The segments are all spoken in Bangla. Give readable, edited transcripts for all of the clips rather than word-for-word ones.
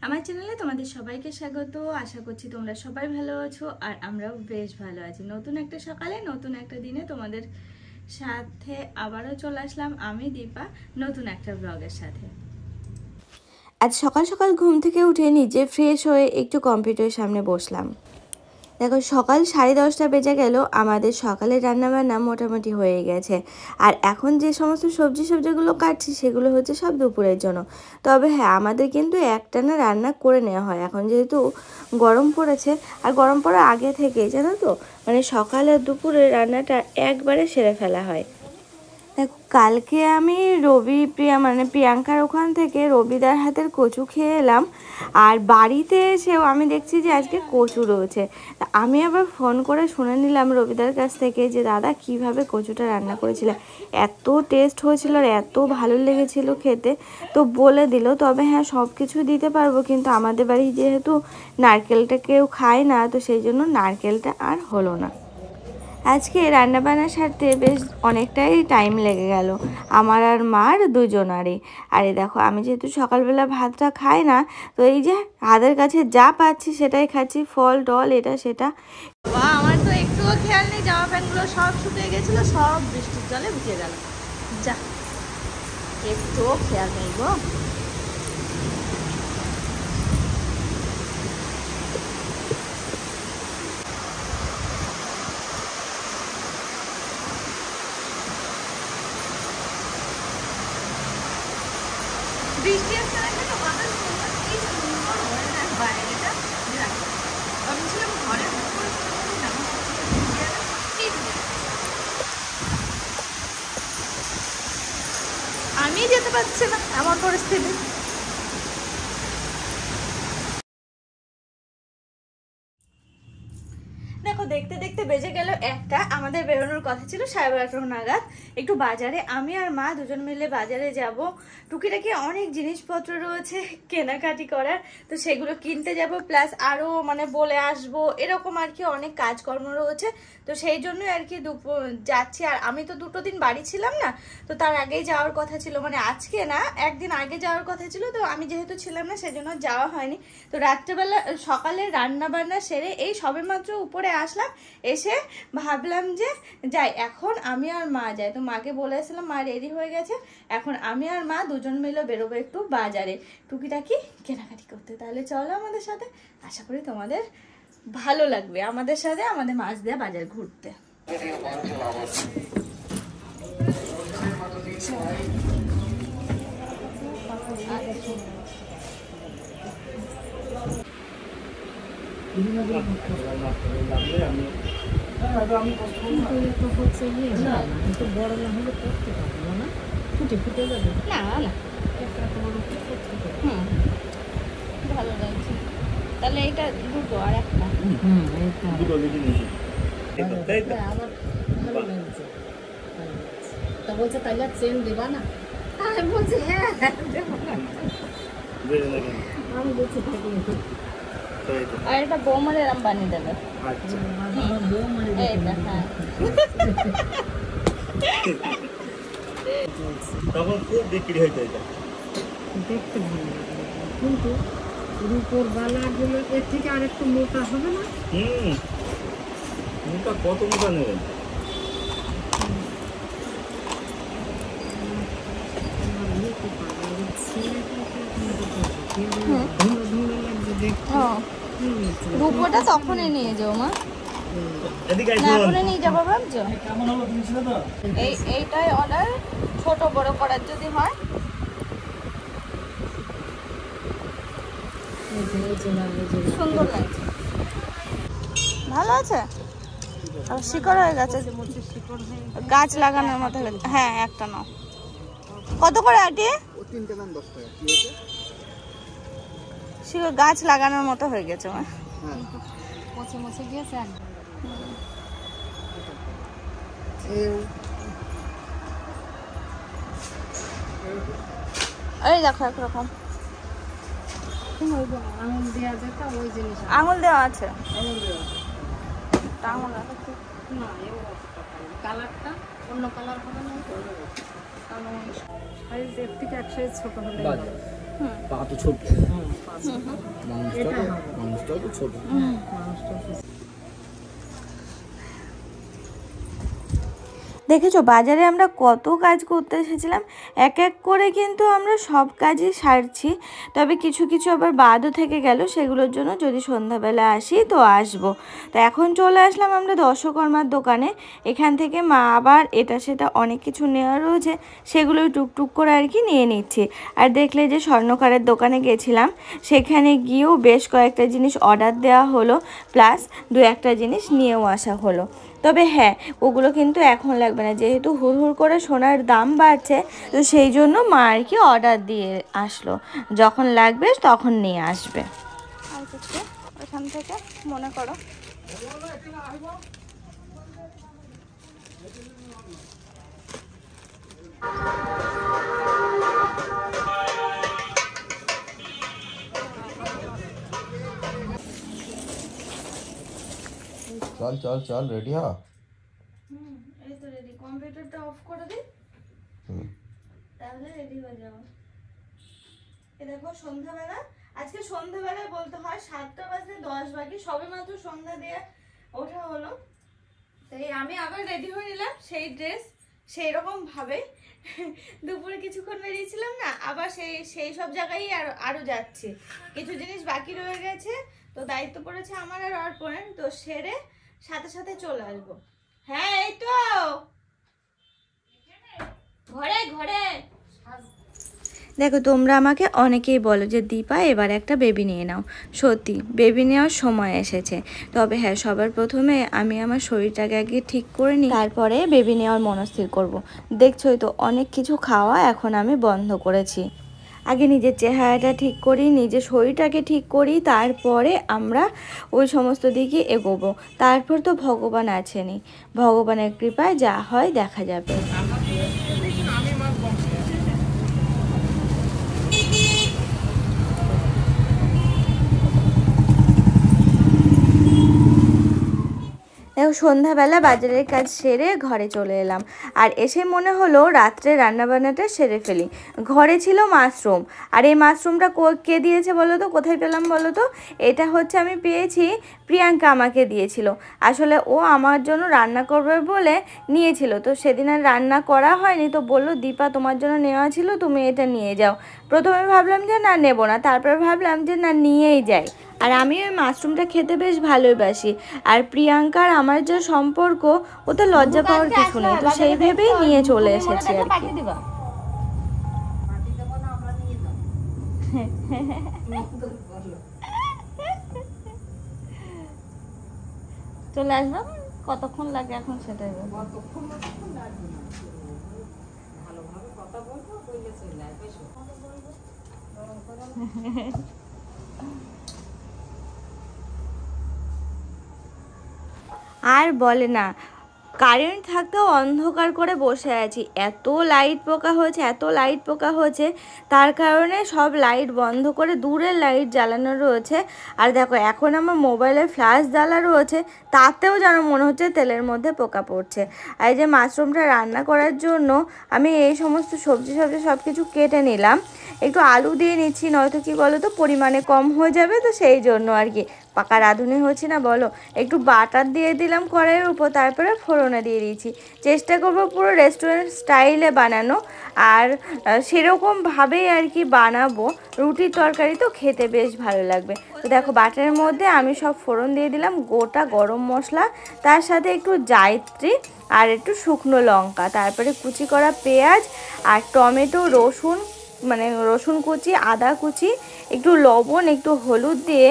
আমার চ্যানেলে তোমাদের সবাইকে স্বাগত। আশা করছি তোমরা সবাই ভালো আছো আর আমরাও বেশ ভালো আছি। নতুন একটা সকালে নতুন একটা দিনে তোমাদের সাথে আবারও চলে আসলাম আমি দীপা নতুন একটা ব্লগের সাথে। আজ সকাল সকাল ঘুম থেকে উঠে নিজে ফ্রেশ হয়ে একটু কম্পিউটারের সামনে বসলাম। দেখো সকাল 10:30 বেজে গেল, আমাদের সকালে রান্নাবান্না মোটামুটি হয়ে গেছে। আর এখন যে সমস্ত সবজিগুলো কাটছি সেগুলো হচ্ছে সব দুপুরের জন্য। তবে হ্যাঁ, আমাদের কিন্তু একটানা রান্না করে নেওয়া হয় এখন যেহেতু গরম পড়েছে। আর গরম পড়ার আগে থেকে জানো তো, মানে সকাল আর দুপুরের রান্নাটা একবারে সেরে ফেলা হয়। দেখো কালকে আমি প্রিয়াঙ্কার ওখান থেকে রবিদার হাতের কচু খেয়ে এলাম। আর বাড়িতে এসেও আমি দেখছি যে আজকে কচু রয়েছে। তা আমি আবার ফোন করে শুনে নিলাম রবিদার কাছ থেকে যে দাদা কিভাবে কচুটা রান্না করেছিল। এত টেস্ট হয়েছিল আর এত ভালো লেগেছিল খেতে, তো বলে দিল। তবে হ্যাঁ, সব কিছু দিতে পারবো, কিন্তু আমাদের বাড়ি যেহেতু নারকেলটা কেউ খায় না, তো সেই জন্য নারকেলটা আর হলো না। আজকে রান্নাবান্নার সাথে বেশ অনেকটাই টাইম লেগে গেল আমার আর মার দুজনারই। আর এই দেখো আমি যেহেতু সকালবেলা ভাতটা খাই না, তো এই যে হাতের কাছে যা পাচ্ছি সেটাই খাচ্ছি, ফল টল এটা সেটা। আমার তো একটুও খেয়াল নেই, জামা প্যান্টগুলো সব শুকিয়ে গেছিলো, সব বৃষ্টির জলে ভিজে গেল। যা, একটুও খেয়াল নেই গো। বৃষ্টি আসছে না কেন, বাতাস এই সুন্দর হয় না বাইরেটা। আমি ছিলাম ঘরে আমি যেতে পারছি না, এমন পরিস্থিতি। দেখো দেখতে দেখতে বেজে গেল একটা। আমাদের বেরোনোর কথা ছিল 12:30 নাগাদ একটু বাজারে। আমি আর মা দুজন মিলে বাজারে যাব। টুকিটাকি অনেক জিনিসপত্র রয়েছে কেনাকাটি করার, তো সেগুলো কিনতে যাব, প্লাস আরও মানে বলে আসবো, এরকম আর কি অনেক কাজকর্ম রয়েছে। তো সেই জন্যই আর কি যাচ্ছি। আর আমি তো 2 দিন বাড়ি ছিলাম না, তো তার আগেই যাওয়ার কথা ছিল, মানে আজকে না, একদিন আগে যাওয়ার কথা ছিল। তো আমি যেহেতু ছিলাম না সেজন্য যাওয়া হয়নি। তো রাত্রেবেলা সকালে রান্না বান্না সেরে এই সবেমাত্র উপরে আসলাম, এসে ভাবলাম যে যাই, এখন আমি আর মা যাই। তো মাকে বলেছিলাম, মা রেডি হয়ে গেছে, এখন আমি আর মা দুজন মিলে বেরোবো একটু বাজারে টুকিটাকি কেনাকাটি করতে। তাহলে চলো আমাদের সাথে, আশা করি তোমাদের ভালো লাগবে আমাদের সাথে আমাদের মাছ দেওয়া বাজার ঘুরতে। ভালো লাগছে। তাহলে এটা দুটো আর একটা বলছে তাইলে চেন দিবা না? আমি বলছি হ্যাঁ আমি বলছি আর এটা বৌমার এরম বানিয়ে দেবে। তখন খুব বিক্রি হইতো এটা, দেখতে ভালো লাগে, কিন্তু রূপোর বালাগুলো এর থেকে আর একটু মোটা হবে না? মোটা কত মোটা নেবেন? রূপোটা তখনই নিয়ে যাও মা, এখনই নিয়ে যাবো ভাবছো? এইটাই অর্ডার, ছোট বড় করার যদি হয়। সুন্দর লাগছে, ভালো আছে। শিকড় হয়ে গেছে, গাছ লাগানোর মতো হয়ে গেছে। হ্যাঁ একটা নাও। কত করে আটি? শিকড় গাছ লাগানোর মতো হয়ে গেছে মা। পচে মচে গিয়েছে একদম। এই দেখো একরকম আঙুল দেওয়া যেত, ওই জিনিস আঙুল দেওয়া আছে। আঙুল না, কালারটা অন্য কালার হবে না, সাইজ এর থেকে এক সাইজ ছোট হলে পা তো ছোট, হ্যাঁ 5 মানুষটাও তো ছোট। মানুষটা দেখেছো বাজারে আমরা কত কাজ করতে এসেছিলাম, এক এক করে কিন্তু আমরা সব কাজই সারছি, তবে কিছু কিছু আবার বাদও থেকে গেল, সেগুলোর জন্য যদি সন্ধ্যাবেলা আসি তো আসবো। তো এখন চলে আসলাম আমরা দশকর্মার দোকানে। এখান থেকে মা আবার এটা সেটা অনেক কিছু নেওয়া রয়েছে, সেগুলোই টুকটুক করে আর কি নিয়ে নিচ্ছি। আর দেখলে যে স্বর্ণকারের দোকানে গেছিলাম, সেখানে গিয়েও বেশ কয়েকটা জিনিস অর্ডার দেওয়া হলো, প্লাস দু একটা জিনিস নিয়েও আসা হলো। তবে হ্যাঁ, ওগুলো কিন্তু এখন লাগবে না, যেহেতু হুড় করে সোনার দাম বাড়ছে, তো সেই জন্য মা আর কি অর্ডার দিয়ে আসলো, যখন লাগবে তখন নিয়ে আসবে। আর কিছু ওইখান থেকে মনে করো চল চল চল, রেডি হ। এই তো রেডি। কম্পিউটারটা অফ করে দিই, তাহলে রেডি হয়ে যাবো। এ দেখো সন্ধ্যাবেলা, আজকে সন্ধ্যাবেলায় বলতে হয় 7টা বাজে 10 বাকি, সবে মাত্র সন্ধ্যা দিয়ে ওঠা হলো। তাই আমি আবার রেডি হয়ে নিলাম সেই ড্রেস, সেই রকম ভাবে দুপুরে কিছুক্ষণ বেরিয়েছিলাম না, আবার সেই সব জায়গায় আরো যাচ্ছি। কিছু জিনিস বাকি রয়ে গেছে, তো দায়িত্ব পড়েছে আমার আর অর্পণের, তো সেরে সাথে সাথে চলে আসবো। হ্যাঁ এই তো ঘরে ঘরে। দেখো তোমরা আমাকে অনেকেই বলো যে দীপা এবার একটা বেবি নিয়ে নাও, সত্যি বেবি নেওয়ার সময় এসেছে। তবে হ্যাঁ, সবার প্রথমে আমি আমার শরীরটাকে আগে ঠিক করে নিই, তারপরে বেবি নেওয়ার মনস্থির করব। দেখছোই তো অনেক কিছু খাওয়া এখন আমি বন্ধ করেছি। আগে নিজের চেহারাটা ঠিক করি, নিজের শরীরটাকে ঠিক করি, তারপরে আমরা ওই সমস্ত দিকে এগোবো। তারপর তো ভগবান আছেনই, ভগবানের কৃপায় যা হয় দেখা যাবে। দেখো সন্ধ্যাবেলা বাজারের কাজ সেরে ঘরে চলে এলাম, আর এসে মনে হলো রাত্রে রান্নাবান্নাটা সেরে ফেলি। ঘরে ছিল মাশরুম, আর এই মাশরুমটা কে দিয়েছে বলো তো, কোথায় পেলাম বলো তো? এটা হচ্ছে আমি পেয়েছি, প্রিয়াঙ্কা আমাকে দিয়েছিল। আসলে ও আমার জন্য রান্না করবে বলে নিয়েছিল, তো সেদিন আর রান্না করা হয়নি, তো বললো দীপা তোমার জন্য নেওয়া ছিল, তুমি এটা নিয়ে যাও। প্রথমে ভাবলাম যে না নেবো না, তারপরে ভাবলাম যে না নিয়েই যাই। আর আমি ওই মাশরুমটা খেতে বেশ ভালোবাসি, আর প্রিয়াঙ্কার আমার যে সম্পর্ক, ওতে লজ্জা পাওয়ার কিছু নেই, তো সেই ভেবেই নিয়ে চলে এসেছি আর কি। চলে আসবো, কতক্ষণ লাগে এখন সেটাই ভালোভাবে কথা বলবো, বললে চলে আসবে। আর বলে না, কারেন্ট থাকতেও অন্ধকার করে বসে আছি, এত লাইট পোকা হয়েছে, এত লাইট পোকা হয়েছে, তার কারণে সব লাইট বন্ধ করে দূরের লাইট জ্বালানো রয়েছে। আর দেখো এখন আমার মোবাইলের ফ্ল্যাশ জ্বালা রয়েছে, তাতেও যেন মনে হচ্ছে তেলের মধ্যে পোকা পড়ছে। আর এই যে মাশরুমটা রান্না করার জন্য আমি এই সমস্ত সবজি সব কিছু কেটে নিলাম, একটু আলু দিয়ে নিচ্ছি, নয়তো কি বলো তো পরিমাণে কম হয়ে যাবে, তো সেই জন্য আর কি। পাকা রাঁধুনি হচ্ছে না বলো, একটু বাটার দিয়ে দিলাম কড়াইয়ের উপর, তারপরে ফোড়নে দিয়ে দিয়েছি। চেষ্টা করবো পুরো রেস্টুরেন্ট স্টাইলে বানানো, আর সেরকমভাবেই আর কি বানাবো। রুটির তরকারি তো খেতে বেশ ভালো লাগবে। তো দেখো বাটারের মধ্যে আমি সব ফোড়ন দিয়ে দিলাম, গোটা গরম মশলা, তার সাথে একটু জায়ত্রী আর একটু শুকনো লঙ্কা, তারপরে কুচি করা পেঁয়াজ আর টমেটো, রসুন, মানে রসুন কুচি, আদা কুচি, একটু লবণ, একটু হলুদ দিয়ে,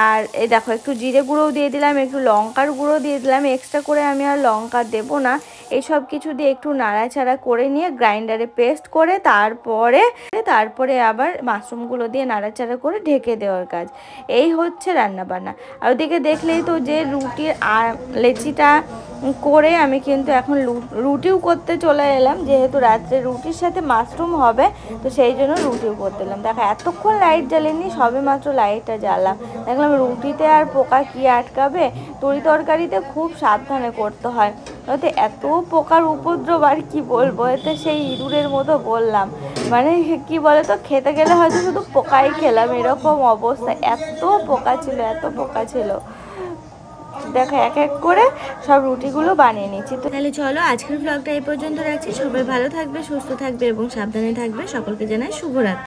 আর এই দেখো একটু জিরে গুঁড়োও দিয়ে দিলাম, একটু লঙ্কার গুঁড়ো দিয়ে দিলাম, এক্সট্রা করে আমি আর লঙ্কা দেবো না। এই সব কিছু দিয়ে একটু নাড়াচাড়া করে নিয়ে গ্রাইন্ডারে পেস্ট করে তারপরে আবার মাশরুমগুলো দিয়ে নাড়াচাড়া করে ঢেকে দেওয়ার কাজ। এই হচ্ছে রান্নাবান্না। আর ওদিকে দেখলেই তো যে রুটির লেচিটা করে আমি কিন্তু এখন রুটিও করতে চলে এলাম, যেহেতু রাত্রে রুটির সাথে মাশরুম হবে, তো সেই জন্য রুটিও করতে এলাম। দেখো এতক্ষণ লাইট জ্বালেনি, সবে মাত্র লাইটটা জ্বালাম। দেখলাম রুটিতে আর পোকা কি আটকাবে, তরি তরকারিতে খুব সাবধানে করতে হয়, ওতে এত পোকার উপদ্রব আর কি বলবো, এতে সেই ইঁদুরের মতো বললাম, মানে কি বলে তো, খেতে গেলে হয়তো শুধু পোকাই খেলাম এরকম অবস্থা, এত পোকা ছিল, এত পোকা ছিল। দেখো এক এক করে সব রুটিগুলো বানিয়ে নিচ্ছি। তো তাহলে চলো আজকের ব্লগটা এই পর্যন্ত রাখছি। সবাই ভালো থাকবে, সুস্থ থাকবে এবং সাবধানে থাকবে। সকলকে জানাই শুভরাত্রি।